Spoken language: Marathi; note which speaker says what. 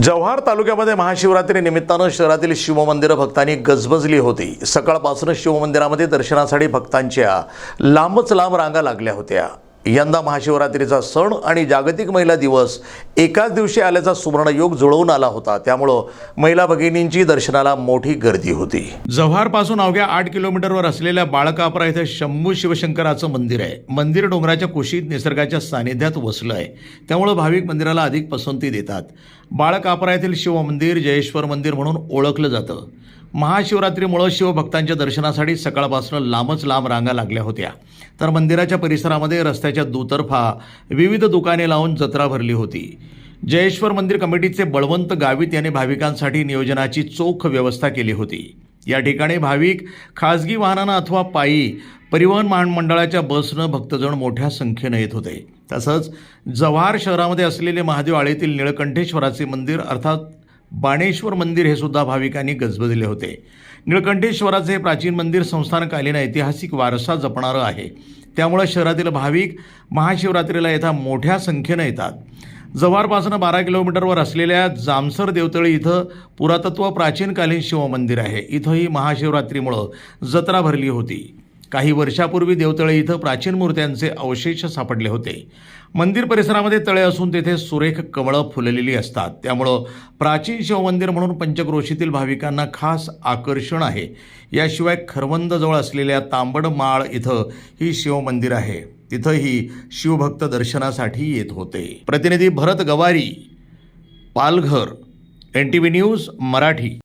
Speaker 1: जव्हार तालुक्यामध्ये महाशिवरात्री निमित्तानं शहरातील शिवमंदिरं भक्तांनी गजबजली होती। सकाळपासूनच शिवमंदिरामध्ये दर्शनासाठी भक्तांच्या लांबच लांब रांगा लागल्या होत्या। यंदा महाशिवरात्रीचा सण आणि जागतिक महिला दिवस एकाच दिवशी आल्याचा सुवर्णयोग जुळवून आला होता, त्यामुळं महिला भगिनींची दर्शनाला मोठी गर्दी होती। जव्हारपासून अवघ्या 8 किलोमीटरवर असलेल्या बाळकापरा येथे शंभू शिवशंकराचं मंदिर आहे। मंदिर डोंगराच्या कुशीत निसर्गाच्या सानिध्यात वसलं आहे, त्यामुळे भाविक मंदिराला अधिक पसंती देतात। बाळकापरा येथील शिवमंदिर जयेश्वर मंदिर म्हणून ओळखलं जातं। महाशिवरात्रीमुळे शिवभक्तांच्या दर्शनासाठी सकाळपासून लांबच लांब रांगा लागल्या होत्या, तर मंदिराच्या परिसरामध्ये रस्त्याच्या दुतर्फा विविध दुकाने लावून जत्रा भरली होती। जयेश्वर मंदिर कमिटीचे बळवंत गावित यांनी भाविकांसाठी नियोजनाची चोख व्यवस्था केली होती। या ठिकाणी भाविक खासगी वाहनानं अथवा पायी परिवहन महामंडळाच्या बसनं भक्तजण मोठ्या संख्येनं येत होते। तसंच जव्हार शहरामध्ये असलेले महादेव आळीतील निळकंठेश्वराचे मंदिर अर्थात बाणेश्वर मंदिर हे सुद्धा भाविकांनी गजबजले होते। निळकंठेश्वराचे हे प्राचीन मंदिर संस्थानकालीन ऐतिहासिक वारसा जपणारं आहे, त्यामुळे शहरातील भाविक महाशिवरात्रीला येथे मोठ्या संख्येनं येतात। जव्हारपासून 12 किलोमीटरवर असलेल्या जामसर देवतळी इथं पुरातत्व प्राचीनकालीन शिवमंदिर आहे। इथंही महाशिवरात्रीमुळे जत्रा भरली होती। काही वर्षापूर्वी देवतळे इथं प्राचीन मूर्त्यांचे अवशेष सापडले होते। मंदिर परिसरामध्ये तळे असून तेथे सुरेख कमळं फुललेली असतात, त्यामुळं प्राचीन शिवमंदिर म्हणून पंचक्रोशीतील भाविकांना खास आकर्षण आहे। याशिवाय खरवंदजवळ असलेल्या तांबडमाळ इथं ही शिवमंदिर आहे, तिथंही शिवभक्त दर्शनासाठी येत होते। प्रतिनिधी भरत गवारी, पालघर, NTV न्यूज मराठी।